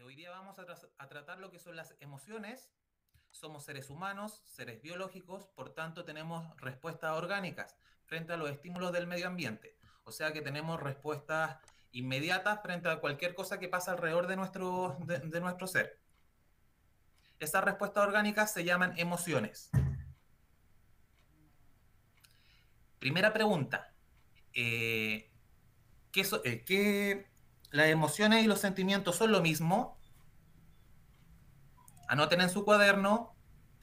Hoy día vamos a tratar lo que son las emociones. Somos seres humanos, seres biológicos, por tanto tenemos respuestas orgánicas frente a los estímulos del medio ambiente. O sea que tenemos respuestas inmediatas frente a cualquier cosa que pasa alrededor de nuestro ser. Esas respuestas orgánicas se llaman emociones. Primera pregunta. ¿Qué las emociones y los sentimientos son lo mismo? Anoten en su cuaderno,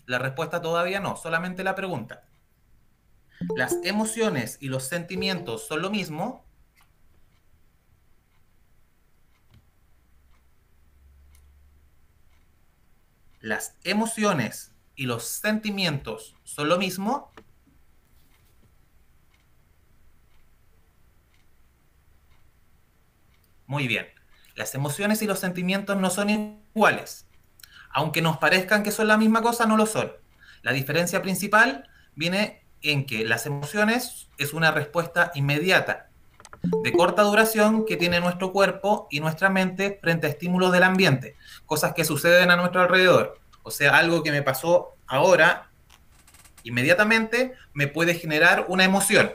la respuesta todavía no, solamente la pregunta. ¿Las emociones y los sentimientos son lo mismo? ¿Las emociones y los sentimientos son lo mismo? Muy bien. Las emociones y los sentimientos no son iguales. Aunque nos parezcan que son la misma cosa, no lo son. La diferencia principal viene en que las emociones es una respuesta inmediata, de corta duración que tiene nuestro cuerpo y nuestra mente frente a estímulos del ambiente, cosas que suceden a nuestro alrededor. O sea, algo que me pasó ahora, inmediatamente me puede generar una emoción.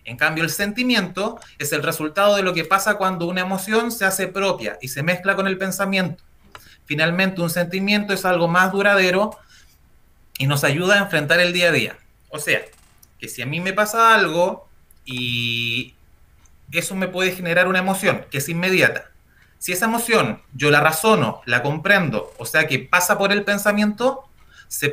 En cambio, el sentimiento es el resultado de lo que pasa cuando una emoción se hace propia y se mezcla con el pensamiento. Finalmente, un sentimiento es algo más duradero y nos ayuda a enfrentar el día a día. O sea, que si a mí me pasa algo y eso me puede generar una emoción que es inmediata. Si esa emoción yo la razono, la comprendo, o sea que pasa por el pensamiento, se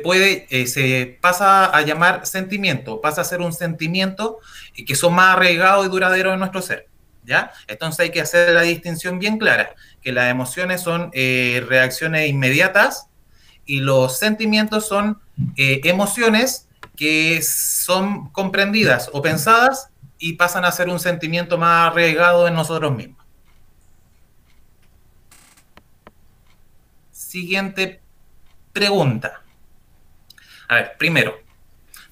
pasa a llamar sentimiento, pasa a ser un sentimiento que son más arraigados y duraderos en nuestro ser. ¿Ya? Entonces hay que hacer la distinción bien clara, que las emociones son reacciones inmediatas y los sentimientos son emociones que son comprendidas o pensadas y pasan a ser un sentimiento más arraigado en nosotros mismos. Siguiente pregunta. A ver, primero,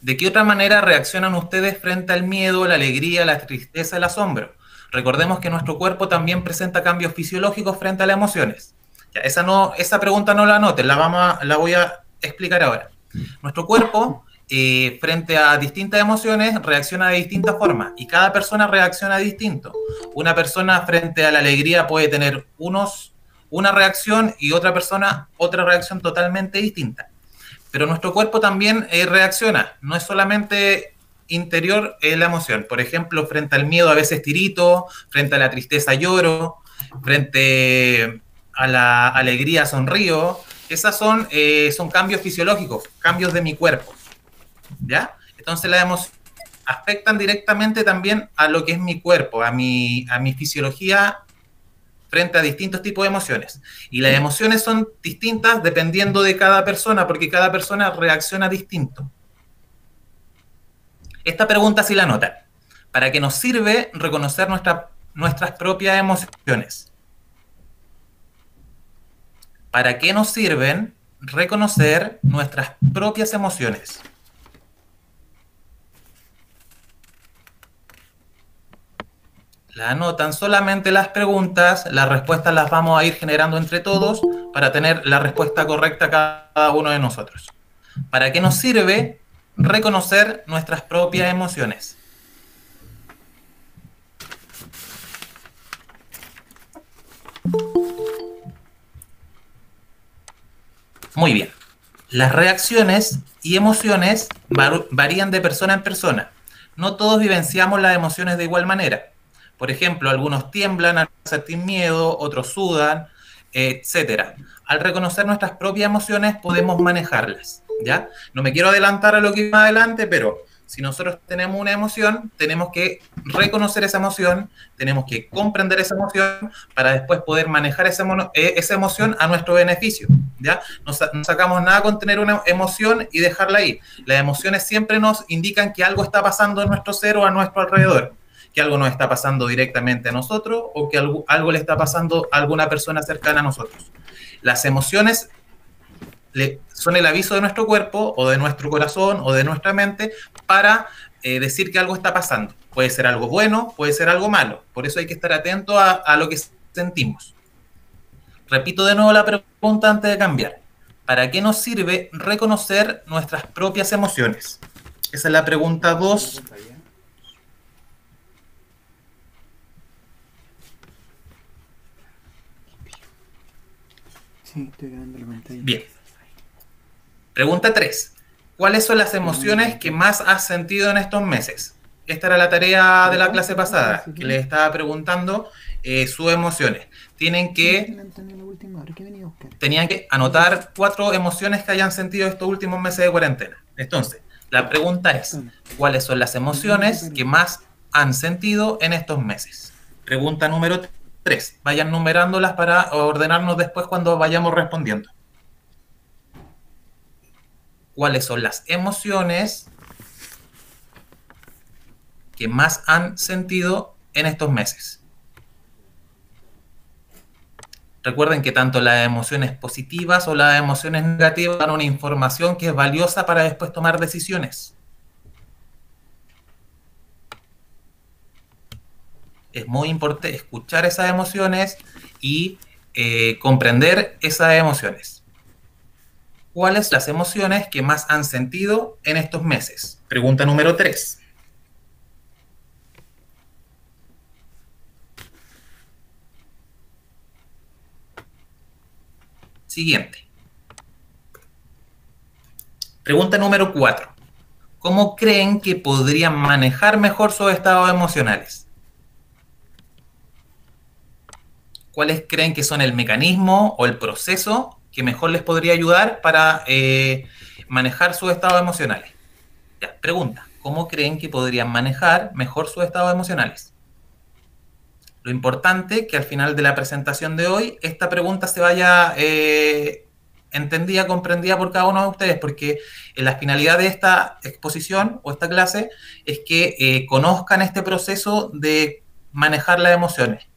¿de qué otra manera reaccionan ustedes frente al miedo, la alegría, la tristeza, el asombro? Recordemos que nuestro cuerpo también presenta cambios fisiológicos frente a las emociones. Ya, esa pregunta no la anoten, la voy a explicar ahora. Nuestro cuerpo, frente a distintas emociones, reacciona de distintas formas y cada persona reacciona distinto. Una persona frente a la alegría puede tener una reacción y otra persona otra reacción totalmente distinta. Pero nuestro cuerpo también reacciona, no es solamente interior la emoción. Por ejemplo, frente al miedo a veces tirito, frente a la tristeza lloro, frente a la alegría sonrío. Esas son cambios fisiológicos, cambios de mi cuerpo. ¿Ya? Entonces las emociones afectan directamente también a lo que es mi cuerpo, a mi fisiología frente a distintos tipos de emociones. Y las emociones son distintas dependiendo de cada persona, porque cada persona reacciona distinto. Esta pregunta sí la anotan. ¿Para qué nos sirve reconocer nuestras propias emociones? ¿Para qué nos sirven reconocer nuestras propias emociones? La anotan solamente las preguntas, las respuestas las vamos a ir generando entre todos para tener la respuesta correcta cada uno de nosotros. ¿Para qué nos sirve reconocer nuestras propias emociones? Muy bien. Las reacciones y emociones varían de persona en persona. No todos vivenciamos las emociones de igual manera. Por ejemplo, algunos tiemblan al sentir miedo, otros sudan, etc. Al reconocer nuestras propias emociones podemos manejarlas, ¿ya? No me quiero adelantar a lo que viene más adelante, pero si nosotros tenemos una emoción, tenemos que reconocer esa emoción, tenemos que comprender esa emoción para después poder manejar esa emoción a nuestro beneficio, ¿ya? No sacamos nada con tener una emoción y dejarla ahí. Las emociones siempre nos indican que algo está pasando en nuestro ser o a nuestro alrededor, que algo nos está pasando directamente a nosotros o que algo le está pasando a alguna persona cercana a nosotros. Las emociones son el aviso de nuestro cuerpo o de nuestro corazón o de nuestra mente para decir que algo está pasando. Puede ser algo bueno, puede ser algo malo. Por eso hay que estar atento a lo que sentimos. Repito de nuevo la pregunta antes de cambiar. ¿Para qué nos sirve reconocer nuestras propias emociones? Esa es la pregunta 2. Sí, estoy grabando la pantalla. Bien. Pregunta 3. ¿Cuáles son las emociones que más has sentido en estos meses? Esta era la tarea de la clase pasada, que les estaba preguntando sus emociones. Tenían que anotar 4 emociones que hayan sentido estos últimos meses de cuarentena. Entonces, la pregunta es, ¿cuáles son las emociones que más han sentido en estos meses? Pregunta número 3. Vayan numerándolas para ordenarnos después cuando vayamos respondiendo. ¿Cuáles son las emociones que más han sentido en estos meses? Recuerden que tanto las emociones positivas o las emociones negativas dan una información que es valiosa para después tomar decisiones. Es muy importante escuchar esas emociones y comprender esas emociones. ¿Cuáles son las emociones que más han sentido en estos meses? Pregunta número 3. Siguiente. Pregunta número 4. ¿Cómo creen que podrían manejar mejor sus estados emocionales? ¿Cuáles creen que son el mecanismo o el proceso que mejor les podría ayudar para manejar sus estados emocionales? Ya, pregunta, ¿cómo creen que podrían manejar mejor sus estados emocionales? Lo importante es que al final de la presentación de hoy, esta pregunta se vaya entendida, comprendida por cada uno de ustedes, porque la finalidad de esta exposición o esta clase es que conozcan este proceso de manejar las emociones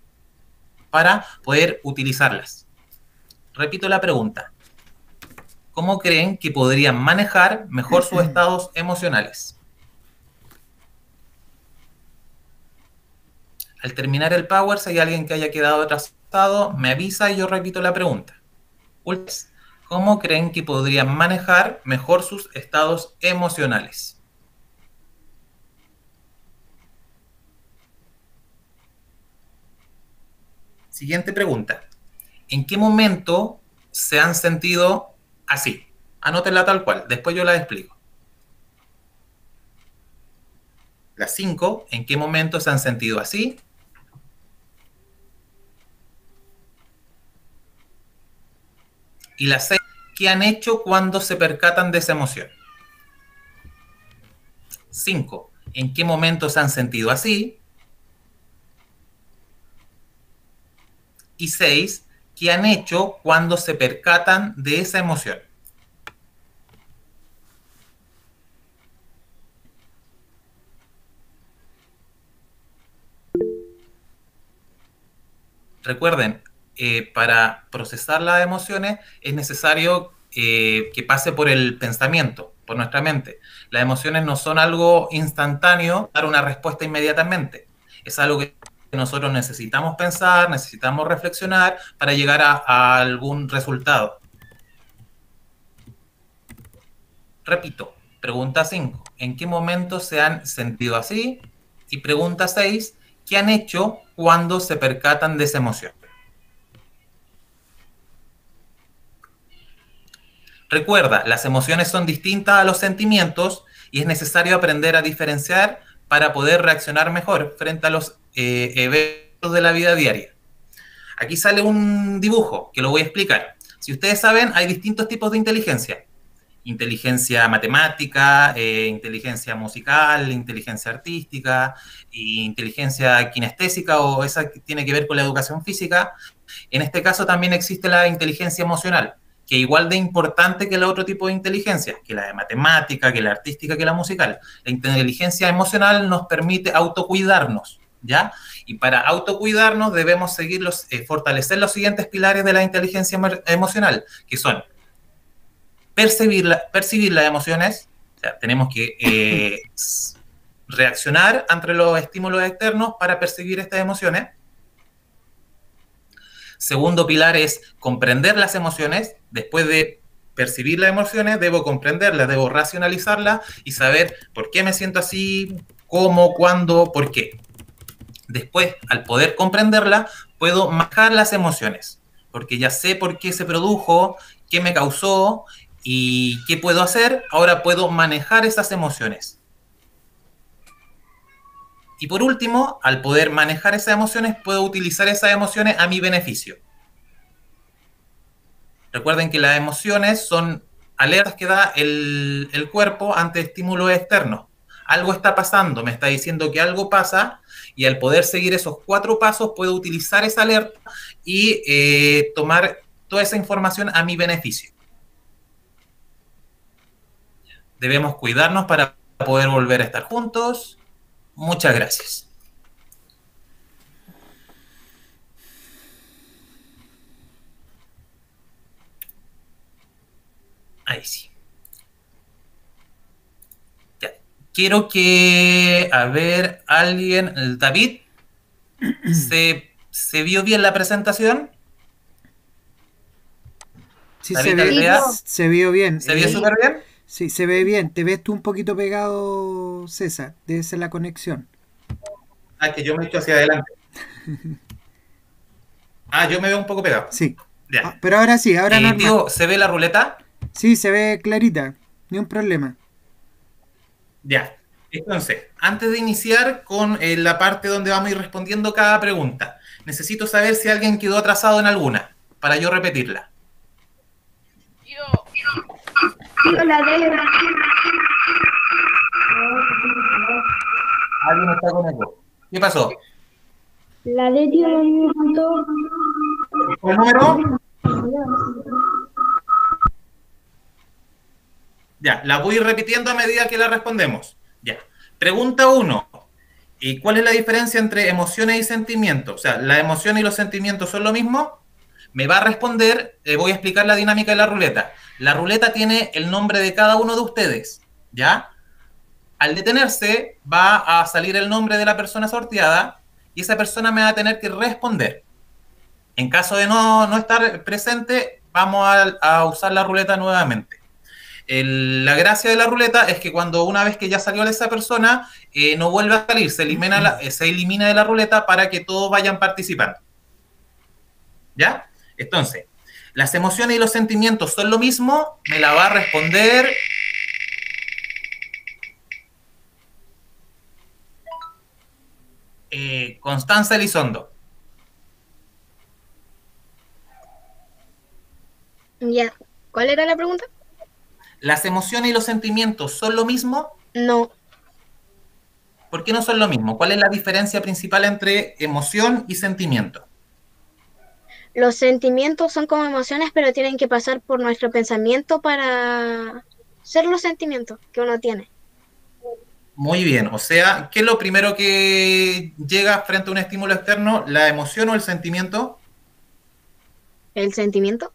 para poder utilizarlas. Repito la pregunta. ¿Cómo creen que podrían manejar mejor sus estados emocionales? Al terminar el Power, si hay alguien que haya quedado atrasado, me avisa y yo repito la pregunta. ¿Cómo creen que podrían manejar mejor sus estados emocionales? Siguiente pregunta. ¿En qué momento se han sentido así? Anótenla tal cual, después yo la explico. La 5, ¿en qué momento se han sentido así? Y la 6, ¿qué han hecho cuando se percatan de esa emoción? 5, ¿en qué momento se han sentido así? Y 6, ¿qué han hecho cuando se percatan de esa emoción? Recuerden, para procesar las emociones es necesario que pase por el pensamiento, por nuestra mente. Las emociones no son algo instantáneo, dar una respuesta inmediatamente. Es algo que nosotros necesitamos pensar, necesitamos reflexionar para llegar a algún resultado. Repito, pregunta 5, ¿en qué momento se han sentido así? Y pregunta 6, ¿qué han hecho cuando se percatan de esa emoción? Recuerda, las emociones son distintas a los sentimientos y es necesario aprender a diferenciar para poder reaccionar mejor frente a los eventos de la vida diaria. Aquí sale un dibujo que lo voy a explicar. Si ustedes saben, hay distintos tipos de inteligencia. Inteligencia matemática, inteligencia musical, inteligencia artística, inteligencia kinestésica o esa que tiene que ver con la educación física. En este caso también existe la inteligencia emocional, que es igual de importante que el otro tipo de inteligencia, que la de matemática, que la artística, que la musical. La inteligencia emocional nos permite autocuidarnos, ¿ya? Y para autocuidarnos debemos fortalecer los siguientes pilares de la inteligencia emocional, que son percibir las emociones, o sea, tenemos que reaccionar ante los estímulos externos para percibir estas emociones. Segundo pilar es comprender las emociones. Después de percibir las emociones, debo comprenderlas, debo racionalizarlas y saber por qué me siento así, cómo, cuándo, por qué. Después, al poder comprenderla, puedo manejar las emociones, porque ya sé por qué se produjo, qué me causó y qué puedo hacer. Ahora puedo manejar esas emociones. Y por último, al poder manejar esas emociones, puedo utilizar esas emociones a mi beneficio. Recuerden que las emociones son alertas que da el cuerpo ante estímulos externos. Algo está pasando, me está diciendo que algo pasa, y al poder seguir esos 4 pasos puedo utilizar esa alerta y tomar toda esa información a mi beneficio. Debemos cuidarnos para poder volver a estar juntos. Muchas gracias. Ahí sí. Ya. Quiero que, a ver, alguien, David, ¿se vio bien la presentación? Sí, David Aldea, se vio bien. ¿se vio súper bien? Sí, se ve bien. Te ves tú un poquito pegado, César. Debe ser la conexión. Ah, que yo me echo hacia adelante. Ah, yo me veo un poco pegado. Sí. Ya. Ah, pero ahora sí, ahora normal. Tío, ¿se ve la ruleta? Sí, se ve clarita. Ni un problema. Ya. Entonces, antes de iniciar con la parte donde vamos a ir respondiendo cada pregunta, necesito saber si alguien quedó atrasado en alguna, para yo repetirla. La de Alguien está con eco. ¿Qué pasó? la de tío me faltó. ¿El número? Ya, la voy repitiendo a medida que la respondemos. Ya. Pregunta 1. ¿Y cuál es la diferencia entre emociones y sentimientos? O sea, ¿las emociones y los sentimientos son lo mismo? Me va a responder, voy a explicar la dinámica de la ruleta. La ruleta tiene el nombre de cada uno de ustedes, ¿ya? Al detenerse, va a salir el nombre de la persona sorteada y esa persona me va a tener que responder. En caso de no estar presente, vamos a usar la ruleta nuevamente. La gracia de la ruleta es que cuando una vez que ya salió esa persona, no vuelve a salir, se elimina de la ruleta para que todos vayan participando. ¿Ya? Entonces, ¿las emociones y los sentimientos son lo mismo? Me la va a responder Constanza Elizondo. Ya. ¿Cuál era la pregunta? ¿Las emociones y los sentimientos son lo mismo? No. ¿Por qué no son lo mismo? ¿Cuál es la diferencia principal entre emoción y sentimiento? Los sentimientos son como emociones, pero tienen que pasar por nuestro pensamiento para ser los sentimientos que uno tiene. Muy bien, o sea, ¿qué es lo primero que llega frente a un estímulo externo? ¿La emoción o el sentimiento? ¿El sentimiento?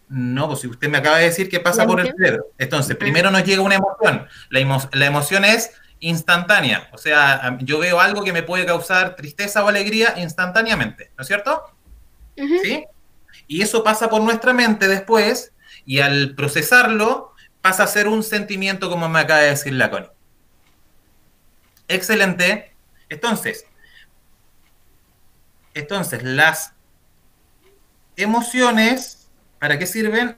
No, pues si usted me acaba de decir que ¿La pasa por el emoción? cerebro. Entonces, Ah, primero nos llega una emoción. La emoción es instantánea. O sea, yo veo algo que me puede causar tristeza o alegría instantáneamente, ¿no es cierto? ujú. ¿Sí? Y eso pasa por nuestra mente después y al procesarlo pasa a ser un sentimiento como me acaba de decir la Connie. Excelente. Entonces, las emociones, ¿para qué sirven?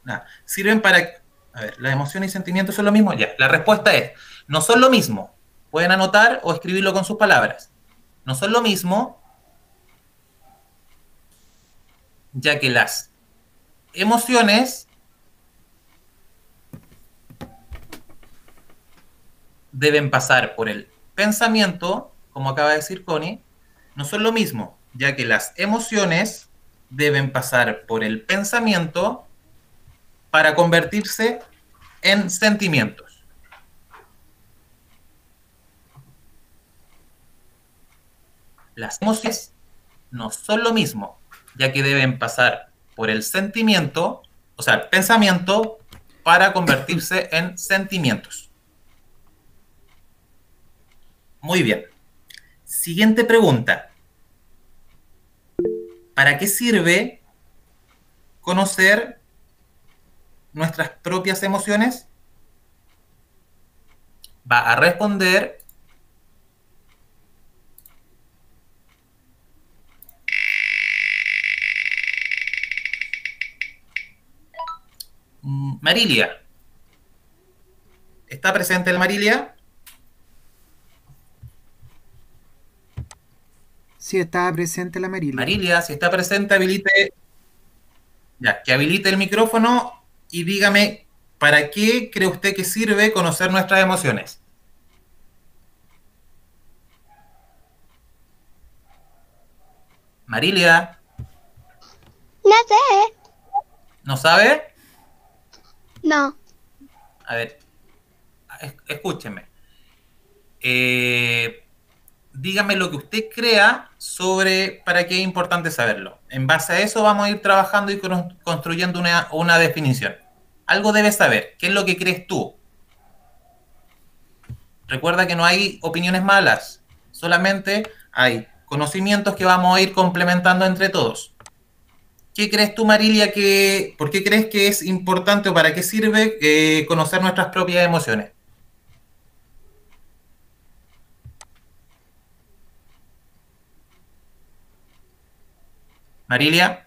Nada, sirven para... A ver, ¿las emociones y sentimientos son lo mismo? Ya, la respuesta es, no son lo mismo. Pueden anotar o escribirlo con sus palabras. No son lo mismo, ya que las emociones deben pasar por el pensamiento, como acaba de decir Connie, no son lo mismo, ya que las emociones deben pasar por el pensamiento para convertirse en sentimientos. Las emociones no son lo mismo, ya que deben pasar por el sentimiento, o sea, el pensamiento, para convertirse en sentimientos. Muy bien. Siguiente pregunta. ¿Para qué sirve conocer nuestras propias emociones? Va a responder Marilia. ¿Está presente el Marilia? Sí, estaba presente la Marilia. Marilia, si está presente, habilite, ya, que habilite el micrófono y dígame, ¿para qué cree usted que sirve conocer nuestras emociones? Marilia, No sé. ¿no sabe? No. A ver, escúcheme. Dígame lo que usted crea sobre para qué es importante saberlo. En base a eso vamos a ir trabajando y construyendo una definición. Algo debes saber. ¿Qué es lo que crees tú? Recuerda que no hay opiniones malas, solamente hay conocimientos que vamos a ir complementando entre todos. ¿Qué crees tú, Marilia, por qué crees que es importante o para qué sirve conocer nuestras propias emociones? Marilia,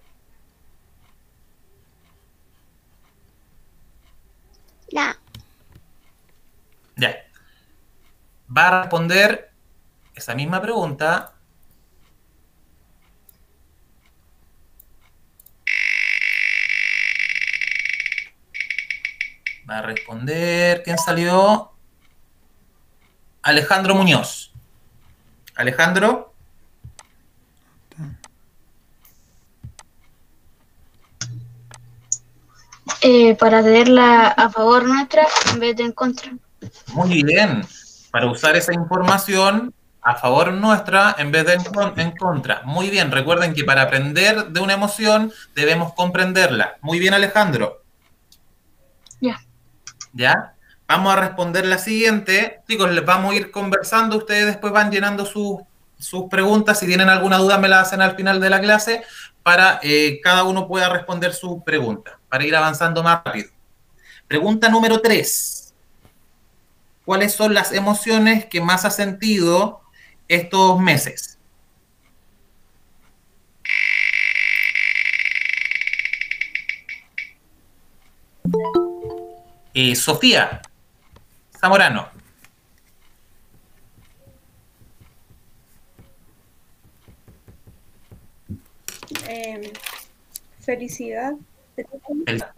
No. ya. Va a responder esa misma pregunta. Va a responder, ¿quién salió? Alejandro Muñoz. Alejandro, Para tenerla a favor nuestra en vez de en contra. muy bien. Para usar esa información a favor nuestra en vez de en contra. Muy bien. Recuerden que para aprender de una emoción debemos comprenderla. Muy bien, Alejandro. Ya. ¿Ya? Vamos a responder la siguiente. Chicos, les vamos a ir conversando. Ustedes después van llenando sus preguntas. Si tienen alguna duda, me la hacen al final de la clase para cada uno pueda responder su pregunta, para ir avanzando más rápido. Pregunta número 3. ¿Cuáles son las emociones que más has sentido estos meses? Sofía Zamorano. Felicidad, Tristeza,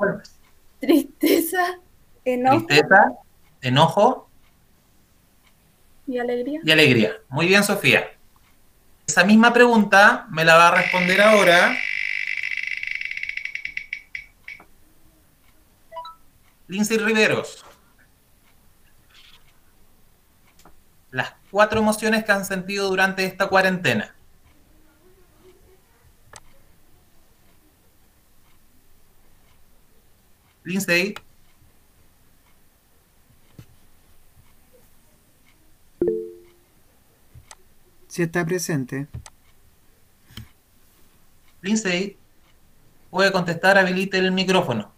tristeza, enojo enojo y alegría. y alegría. Muy bien, Sofía. Esa misma pregunta me la va a responder ahora Lindsay Riveros. Las 4 emociones que han sentido durante esta cuarentena. Lindsay. Sí, está presente. Lindsay, puede contestar, habilite el micrófono.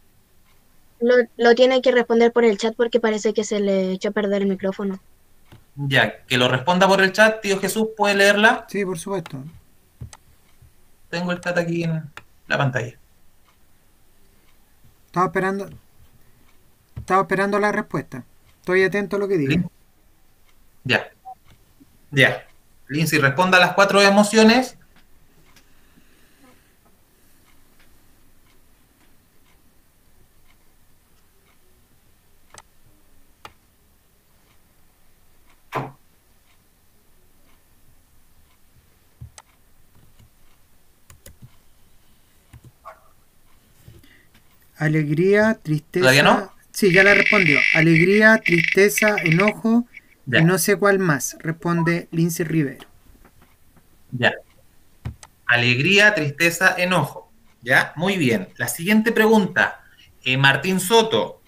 Lo tiene que responder por el chat porque parece que se le echó a perder el micrófono. Ya, que lo responda por el chat, tío Jesús, ¿puede leerla? Sí, por supuesto. Tengo el chat aquí en la pantalla. Estaba esperando la respuesta. Estoy atento a lo que diga. Ya, ya. Lindsay, responda a las 4 emociones. Alegría, tristeza. ¿Todavía no? Sí, ya la respondió. Alegría, tristeza, enojo Ya. y no sé cuál más. Responde Lindsay Rivero. Ya. Alegría, tristeza, enojo. Ya, muy bien. La siguiente pregunta. Martín Soto,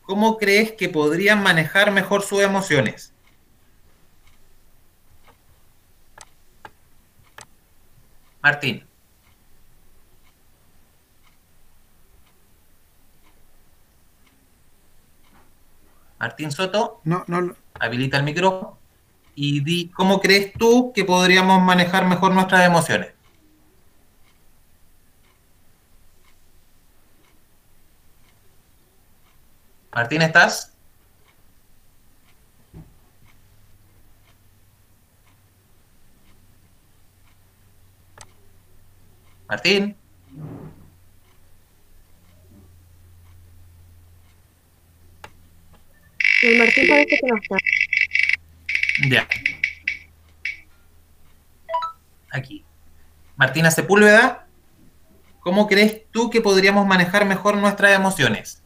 ¿cómo crees que podrían manejar mejor sus emociones? Martín. Martín Soto, No, no, habilita el micrófono y di cómo crees tú que podríamos manejar mejor nuestras emociones. Martín, ¿estás? Martín. El Martín parece que no está. Ya. Aquí. Martina Sepúlveda, ¿cómo crees tú que podríamos manejar mejor nuestras emociones?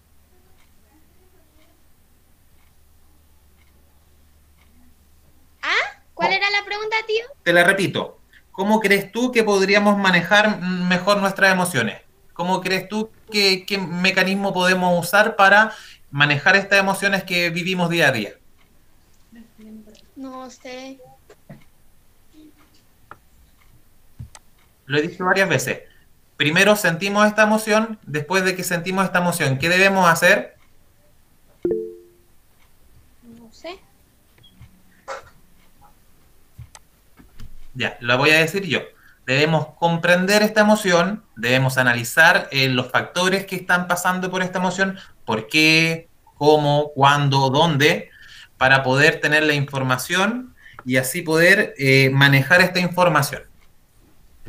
¿Cuál era la pregunta, tío? Te la repito. ¿Cómo crees tú que podríamos manejar mejor nuestras emociones? ¿Cómo crees tú qué mecanismo podemos usar para manejar estas emociones que vivimos día a día? No sé. Lo he dicho varias veces. Primero sentimos esta emoción, después de que sentimos esta emoción, ¿qué debemos hacer? No sé. Ya, la voy a decir yo. Debemos comprender esta emoción, debemos analizar los factores que están pasando por esta emoción, por qué, cómo, cuándo, dónde, para poder tener la información y así poder manejar esta información.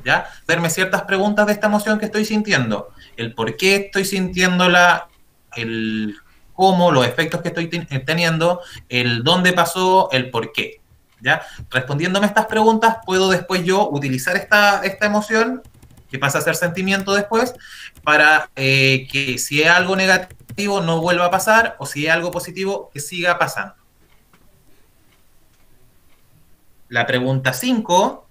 ¿Ya? Hacerme ciertas preguntas de esta emoción que estoy sintiendo, el por qué estoy sintiéndola, el cómo, los efectos que estoy teniendo, el dónde pasó, el por qué. ¿Ya? Respondiéndome estas preguntas, puedo después yo utilizar esta emoción, que pasa a ser sentimiento después, para que si es algo negativo no vuelva a pasar, o si es algo positivo, que siga pasando. La pregunta 5...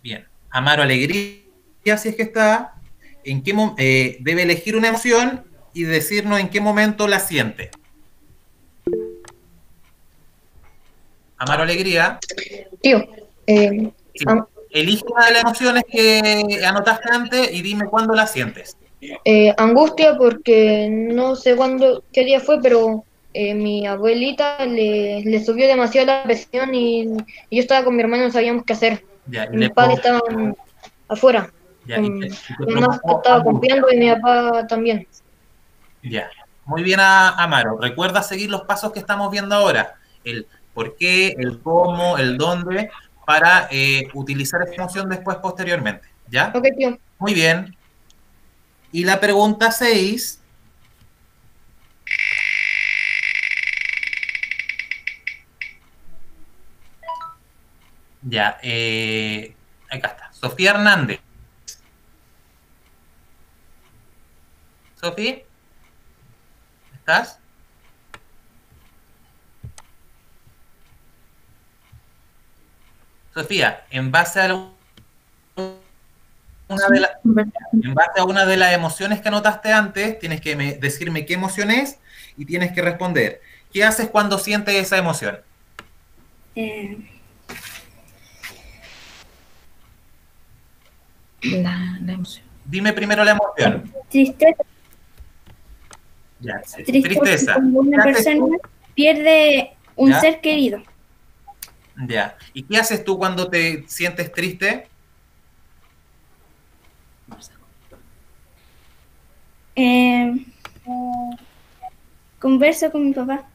Bien. Amaro Alegría, si es que está, debe elegir una emoción y decirnos en qué momento la siente. Amaro Alegría. Tío, Sí. Elige una de las emociones que anotaste antes y dime cuándo la sientes. angustia porque no sé qué día fue, pero mi abuelita le subió demasiado la presión y yo estaba con mi hermano y no sabíamos qué hacer. Ya, Y mis padres estaban afuera. ya, Mi mamá estaba cumpliendo y mi papá también. Ya, muy bien, Amaro. Recuerda seguir los pasos que estamos viendo ahora. El por qué, el cómo, el dónde, para utilizar esta emoción después posteriormente. ¿Ya? Ok, tío. Muy bien. Y la pregunta 6. Ya, acá está. Sofía Hernández. Sofía, ¿estás? Sofía, en base a una de las emociones que anotaste antes, tienes que decirme qué emoción es y tienes que responder. ¿Qué haces cuando sientes esa emoción? La emoción. Dime primero la emoción. Tristeza. Ya, sí. Tristeza. Tristeza. Cuando una ¿Qué haces persona tú? pierde un ¿Ya? ser querido. Ya. ¿Y qué haces tú cuando te sientes triste? Converso con mi papá.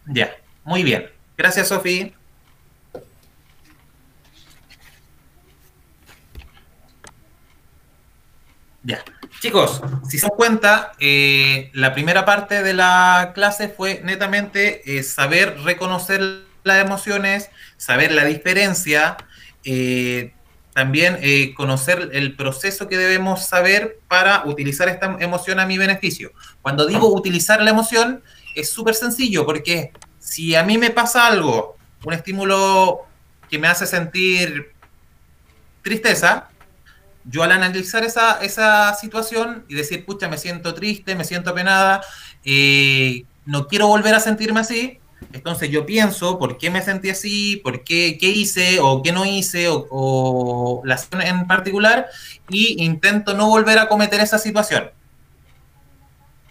Ya, muy bien. Gracias, Sofía. Ya. Chicos, si se dan cuenta, la primera parte de la clase fue netamente saber reconocer las emociones, saber la diferencia, también conocer el proceso que debemos saber para utilizar esta emoción a mi beneficio. Cuando digo utilizar la emoción, es súper sencillo, porque si a mí me pasa algo, un estímulo que me hace sentir tristeza, yo al analizar esa situación y decir, pucha, me siento triste, me siento apenada, no quiero volver a sentirme así, Entonces yo pienso por qué me sentí así, por qué, qué hice o qué no hice, o la acción en particular, y intento no volver a cometer esa situación.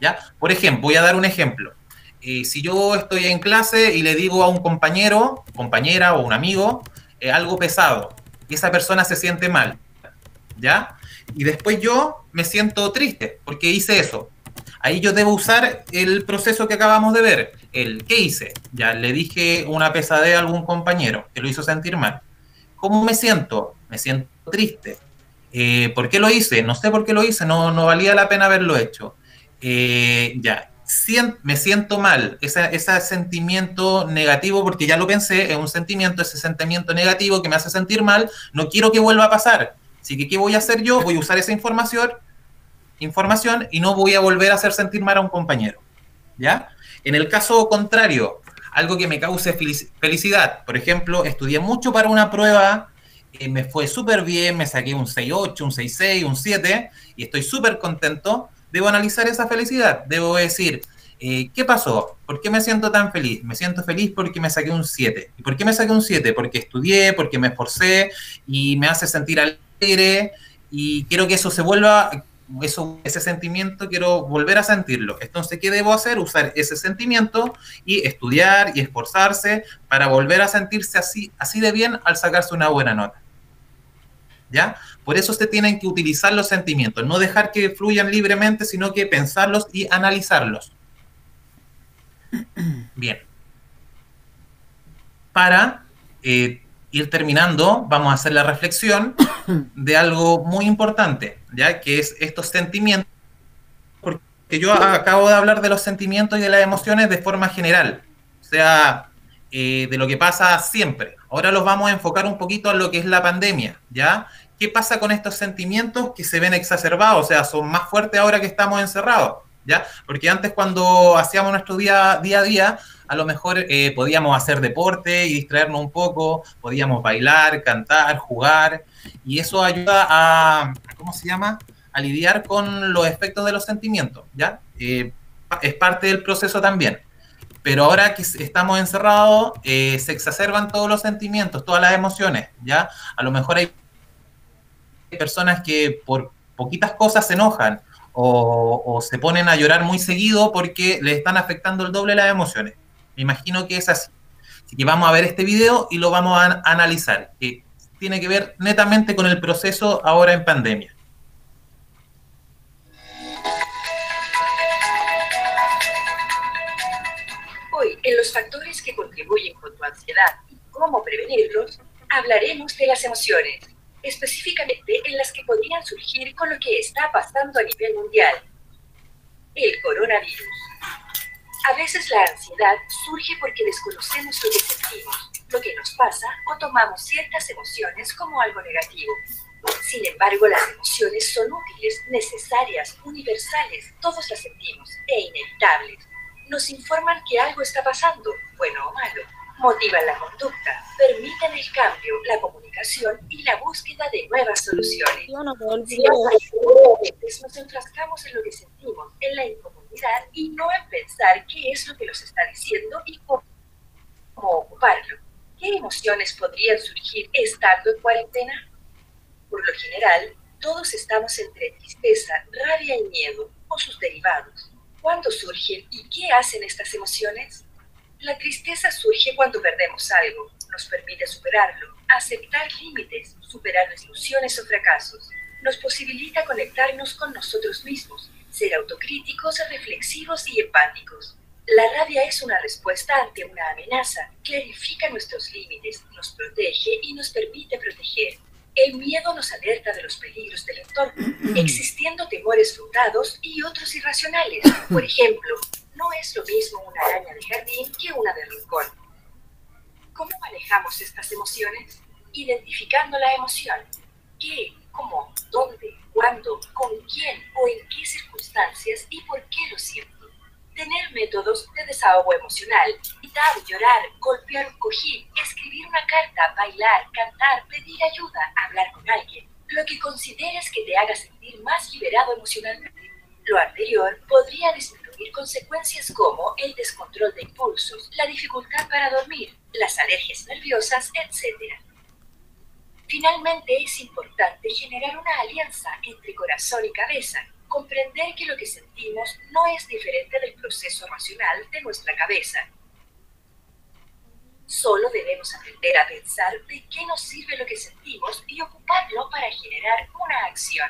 ¿Ya? Por ejemplo, voy a dar un ejemplo. Si yo estoy en clase y le digo a un compañero, compañera o un amigo algo pesado, y esa persona se siente mal, ¿ya? Y después yo me siento triste porque hice eso. Ahí yo debo usar el proceso que acabamos de ver. El ¿qué hice? Ya le dije una pesadez a algún compañero que lo hizo sentir mal. ¿Cómo me siento? Me siento triste. ¿Por qué lo hice? No sé por qué lo hice, no valía la pena haberlo hecho. Ya, me siento mal, ese sentimiento negativo, porque ya lo pensé, es un sentimiento, ese sentimiento negativo que me hace sentir mal, no quiero que vuelva a pasar. Así que, ¿qué voy a hacer yo? Voy a usar esa información y no voy a volver a hacer sentir mal a un compañero. ¿Ya? En el caso contrario, algo que me cause felicidad, por ejemplo, estudié mucho para una prueba, me fue súper bien, me saqué un 6.8, un 6.6, un 7, y estoy súper contento. Debo analizar esa felicidad, debo decir, ¿qué pasó? ¿Por qué me siento tan feliz? Me siento feliz porque me saqué un 7. ¿Y por qué me saqué un 7? Porque estudié, porque me esforcé y me hace sentir alegre, y quiero que eso se vuelva, ese sentimiento quiero volver a sentirlo. Entonces, ¿qué debo hacer? Usar ese sentimiento y estudiar y esforzarse para volver a sentirse así de bien al sacarse una buena nota. ¿Ya? Por eso se tienen que utilizar los sentimientos, no dejar que fluyan libremente, sino que pensarlos y analizarlos. Bien. Para ir terminando, vamos a hacer la reflexión de algo muy importante, ¿ya? Que es estos sentimientos, porque yo acabo de hablar de los sentimientos y de las emociones de forma general, o sea, de lo que pasa siempre. Ahora los vamos a enfocar un poquito a lo que es la pandemia, ¿ya? ¿Qué pasa con estos sentimientos que se ven exacerbados? O sea, son más fuertes ahora que estamos encerrados, ¿ya? Porque antes, cuando hacíamos nuestro día a día, a lo mejor podíamos hacer deporte y distraernos un poco, podíamos bailar, cantar, jugar, y eso ayuda a ¿cómo se llama? A lidiar con los efectos de los sentimientos, ¿ya? Es parte del proceso también. Pero ahora que estamos encerrados, se exacerban todos los sentimientos, todas las emociones, ¿ya? A lo mejor hay personas que por poquitas cosas se enojan o se ponen a llorar muy seguido porque les están afectando el doble las emociones. Me imagino que es así. Así que vamos a ver este video y lo vamos a analizar, que tiene que ver netamente con el proceso ahora en pandemia. Hoy, en los factores que contribuyen con tu ansiedad y cómo prevenirlos, hablaremos de las emociones, específicamente en las que podrían surgir con lo que está pasando a nivel mundial. El coronavirus. A veces la ansiedad surge porque desconocemos lo que sentimos, lo que nos pasa o tomamos ciertas emociones como algo negativo. Sin embargo, las emociones son útiles, necesarias, universales, todos las sentimos, e inevitables. Nos informan que algo está pasando, bueno o malo, motivan la conducta, permiten el cambio, la comunicación y la búsqueda de nuevas soluciones. Si a veces nos enfrascamos en lo que sentimos, en la incomodidad y no en pensar qué es lo que nos está diciendo y cómo ocuparlo. ¿Qué emociones podrían surgir estando en cuarentena? Por lo general, todos estamos entre tristeza, rabia y miedo, o sus derivados. ¿Cuándo surgen y qué hacen estas emociones? La tristeza surge cuando perdemos algo, nos permite superarlo, aceptar límites, superar desilusiones o fracasos. Nos posibilita conectarnos con nosotros mismos, ser autocríticos, reflexivos y empáticos. La rabia es una respuesta ante una amenaza, clarifica nuestros límites, nos protege y nos permite proteger. El miedo nos alerta de los peligros del entorno, existiendo temores fundados y otros irracionales. Por ejemplo, no es lo mismo una araña de jardín que una de rincón. ¿Cómo manejamos estas emociones? Identificando la emoción. ¿Qué, cómo, dónde, cuándo, con quién o en qué circunstancias y por qué lo siento? Tener métodos de desahogo emocional, gritar, llorar, golpear un cojín, escribir una carta, bailar, cantar, pedir ayuda, hablar con alguien. Lo que consideres que te haga sentir más liberado emocionalmente. Lo anterior podría disminuir ocurrir consecuencias como el descontrol de impulsos, la dificultad para dormir, las alergias nerviosas, etc. Finalmente, es importante generar una alianza entre corazón y cabeza, comprender que lo que sentimos no es diferente del proceso racional de nuestra cabeza. Solo debemos aprender a pensar de qué nos sirve lo que sentimos y ocuparlo para generar una acción.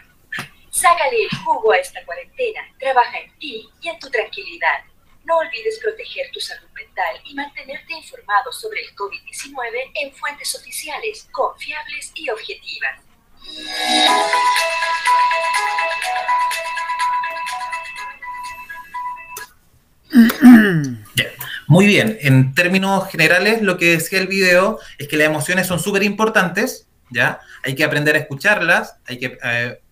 Sácale el jugo a esta cuarentena, trabaja en ti y en tu tranquilidad. No olvides proteger tu salud mental y mantenerte informado sobre el COVID-19 en fuentes oficiales, confiables y objetivas. Ya. Muy bien, en términos generales lo que decía el video es que las emociones son súper importantes, ¿ya? Hay que aprender a escucharlas, hay que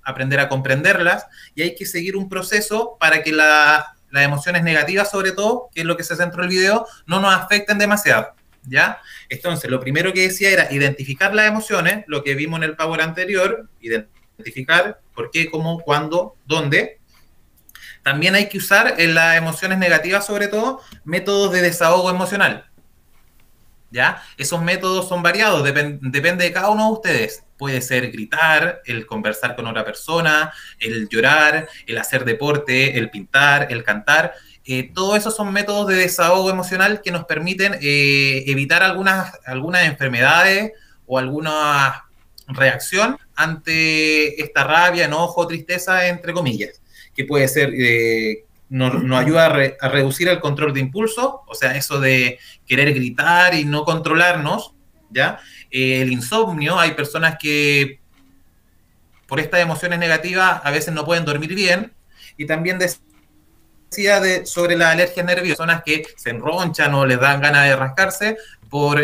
aprender a comprenderlas y hay que seguir un proceso para que las emociones negativas, sobre todo, que es lo que se centró el video, no nos afecten demasiado, ¿ya? Entonces, lo primero que decía era identificar las emociones, lo que vimos en el Power anterior, identificar por qué, cómo, cuándo, dónde. También hay que usar en las emociones negativas, sobre todo, métodos de desahogo emocional, ¿ya? Esos métodos son variados, depende de cada uno de ustedes. Puede ser gritar, el conversar con otra persona, el llorar, el hacer deporte, el pintar, el cantar. Todo eso son métodos de desahogo emocional que nos permiten evitar algunas enfermedades o alguna reacción ante esta rabia, enojo, tristeza, entre comillas, que puede ser... Nos ayuda a reducir el control de impulso, o sea, eso de querer gritar y no controlarnos, ¿ya? El insomnio, hay personas que por estas emociones negativas a veces no pueden dormir bien, y también decía sobre la alergia nerviosa, personas que se enronchan o les dan ganas de rascarse por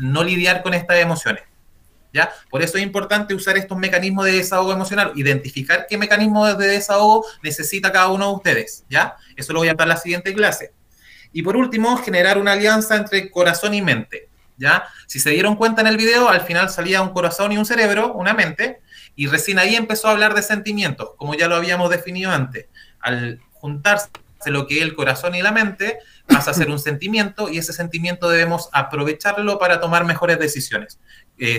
no lidiar con estas emociones, ¿ya? Por eso es importante usar estos mecanismos de desahogo emocional, identificar qué mecanismos de desahogo necesita cada uno de ustedes, ¿ya? Eso lo voy a dar en la siguiente clase. Y por último, generar una alianza entre corazón y mente, ¿ya? Si se dieron cuenta en el video, al final salía un corazón y un cerebro, una mente, y recién ahí empezó a hablar de sentimientos, como ya lo habíamos definido antes. Al juntarse lo que es el corazón y la mente, pasa a ser un sentimiento, y ese sentimiento debemos aprovecharlo para tomar mejores decisiones.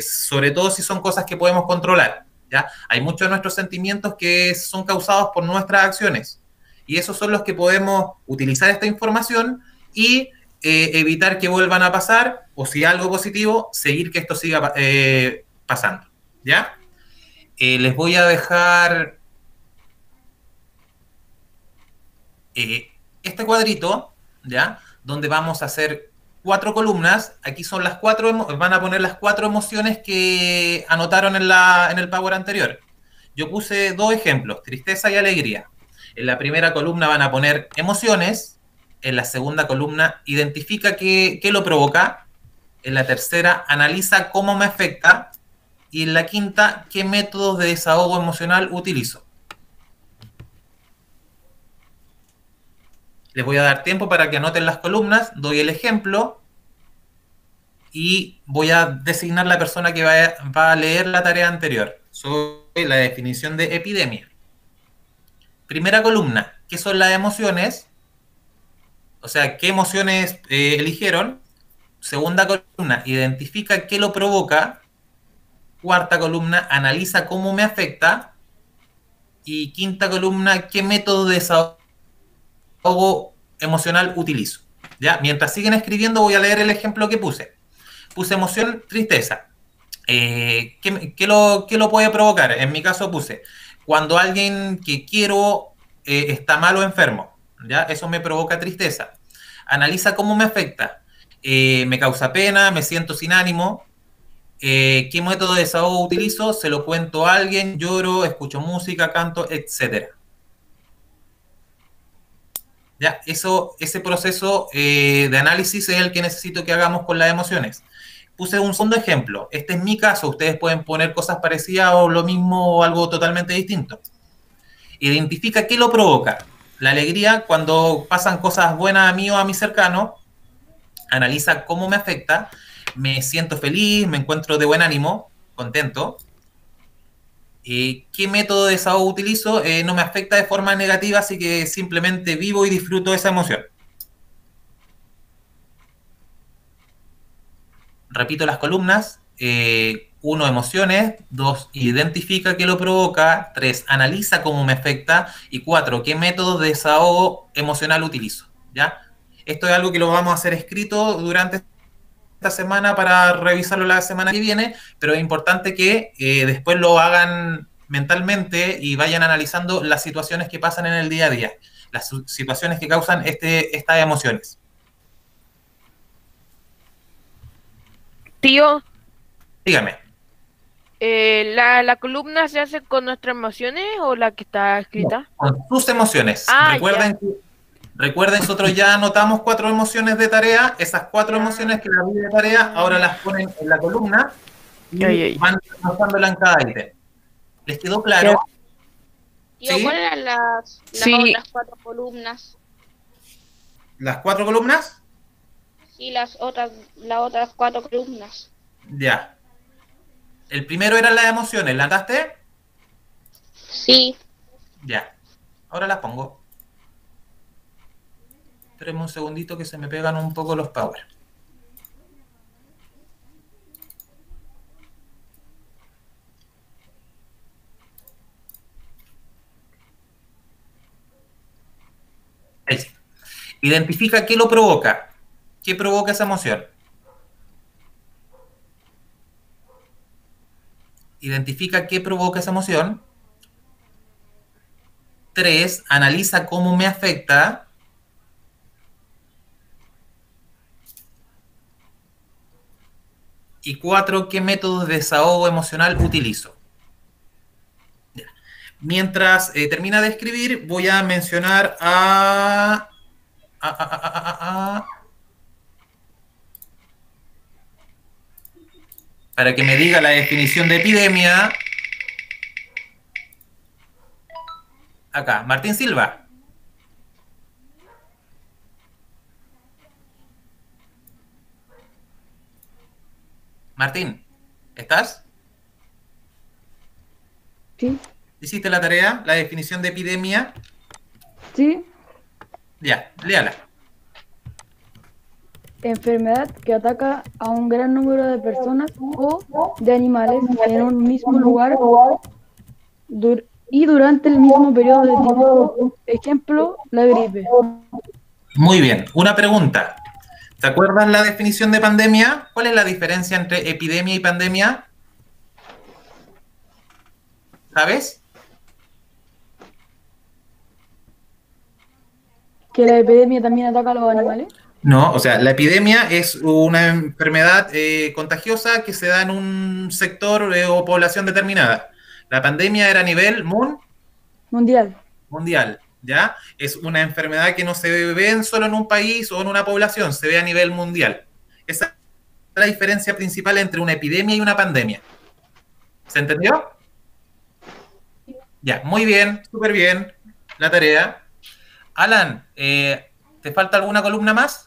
Sobre todo si son cosas que podemos controlar, ¿ya? Hay muchos de nuestros sentimientos que son causados por nuestras acciones, y esos son los que podemos utilizar esta información y evitar que vuelvan a pasar, o si algo positivo, seguir que esto siga pasando, ¿ya? Les voy a dejar este cuadrito, ¿ya? Donde vamos a hacer 4 columnas. Aquí son las 4, van a poner las 4 emociones que anotaron en el Power anterior. Yo puse 2 ejemplos, tristeza y alegría. En la primera columna van a poner emociones, en la segunda columna identifica qué lo provoca, en la tercera analiza cómo me afecta, y en la quinta qué métodos de desahogo emocional utilizo. Les voy a dar tiempo para que anoten las columnas, doy el ejemplo y voy a designar la persona que va a leer la tarea anterior sobre la definición de epidemia. Primera columna, ¿qué son las emociones? O sea, ¿qué emociones eligieron? Segunda columna, identifica qué lo provoca. Cuarta columna, analiza cómo me afecta. Y quinta columna, ¿qué método de desahogo emocional utilizo? ¿Ya? Mientras siguen escribiendo voy a leer el ejemplo que puse. Puse emoción, tristeza. ¿Qué lo puede provocar? En mi caso puse, cuando alguien que quiero está mal o enfermo, ¿ya? Eso me provoca tristeza. Analiza cómo me afecta. Me causa pena, me siento sin ánimo. ¿Qué método de desahogo utilizo? Se lo cuento a alguien, lloro, escucho música, canto, etc. ¿Ya? Ese proceso de análisis es el que necesito que hagamos con las emociones. Puse un segundo ejemplo. Este es mi caso. Ustedes pueden poner cosas parecidas o lo mismo o algo totalmente distinto. Identifica qué lo provoca. La alegría, cuando pasan cosas buenas a mí o a mi cercano. Analiza cómo me afecta. Me siento feliz, me encuentro de buen ánimo, contento. ¿Qué método de desahogo utilizo? No me afecta de forma negativa, así que simplemente vivo y disfruto esa emoción. Repito las columnas. 1, emociones. 2, identifica qué lo provoca. 3, analiza cómo me afecta. Y 4, qué método de desahogo emocional utilizo. ¿Ya? Esto es algo que lo vamos a hacer escrito durante esta semana para revisarlo la semana que viene, pero es importante que después lo hagan mentalmente y vayan analizando las situaciones que pasan en el día a día, las situaciones que causan estas emociones. Tío, Dígame. ¿la columna se hace con nuestras emociones o la que está escrita? Con sus emociones. Ah, Recuerden, nosotros ya anotamos 4 emociones de tarea. Esas 4 emociones que las vi de tarea, ahora las ponen en la columna y van anotándola en cada ítem. ¿Les quedó claro? Tío, ¿Sí? ¿cuáles eran las Sí. otras 4 columnas? ¿Las 4 columnas? Sí, las otras 4 columnas. Ya. El primero eran las emociones. ¿La anotaste? Sí. Ya. Ahora las pongo. Espérenme un segundito que se me pegan un poco los power. Ahí sí. Identifica qué lo provoca. ¿Qué provoca esa emoción? Identifica qué provoca esa emoción. 3, analiza cómo me afecta. Y 4, ¿qué métodos de desahogo emocional utilizo? Ya. Mientras termina de escribir, voy a mencionar para que me diga la definición de epidemia. Acá, Martín Silva. Martín, ¿estás? Sí, ¿Hiciste la tarea? La definición de epidemia. sí. Ya, léala. Enfermedad que ataca a un gran número de personas o de animales en un mismo lugar y durante el mismo periodo de tiempo. Ejemplo, la gripe. Muy bien. Una pregunta. ¿Te acuerdas la definición de pandemia? ¿Cuál es la diferencia entre epidemia y pandemia? ¿Sabes? Que la epidemia también ataca a los animales. No, o sea, la epidemia es una enfermedad contagiosa que se da en un sector o población determinada. La pandemia era a nivel Mundial. mundial, ¿ya? Es una enfermedad que no se ve solo en un país o en una población, se ve a nivel mundial. Esa es la diferencia principal entre una epidemia y una pandemia. ¿Se entendió? Ya, muy bien, súper bien la tarea. Alan, ¿te falta alguna columna más?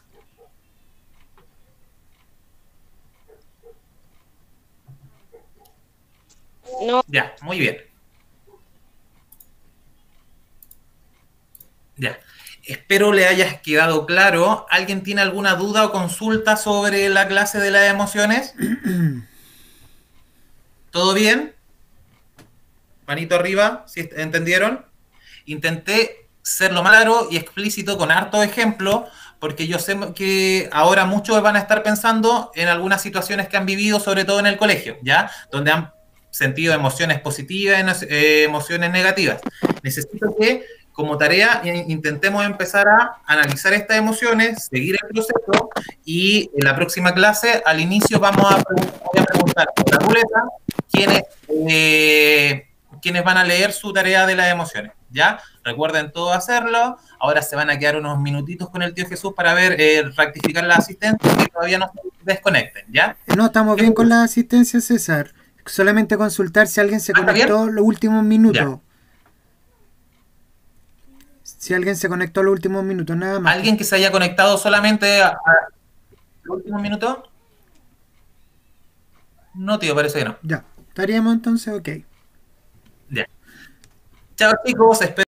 No. Ya, muy bien. Ya. Espero le hayas quedado claro. ¿Alguien tiene alguna duda o consulta sobre la clase de las emociones? ¿Todo bien? Manito arriba, ¿sí entendieron? Intenté ser lo más claro y explícito con harto ejemplo, porque yo sé que ahora muchos van a estar pensando en algunas situaciones que han vivido, sobre todo en el colegio, ¿ya? Donde han sentido emociones positivas, emociones negativas. Necesito que, como tarea, intentemos empezar a analizar estas emociones, seguir el proceso, y en la próxima clase, al inicio, voy a preguntar por la ruleta quiénes van a leer su tarea de las emociones, ¿ya? Recuerden todo hacerlo. Ahora se van a quedar unos minutitos con el tío Jesús para ver, rectificar la asistencia, que todavía no se desconecten, ¿ya? No, estamos bien con la asistencia, César. Solamente consultar si alguien se conectó los últimos minutos. Ya. Si alguien se conectó a los últimos minutos, nada más. ¿Alguien que se haya conectado solamente a los últimos minutos? No, tío, parece que no. Ya, estaríamos entonces, ok. Ya. Chao chicos, espero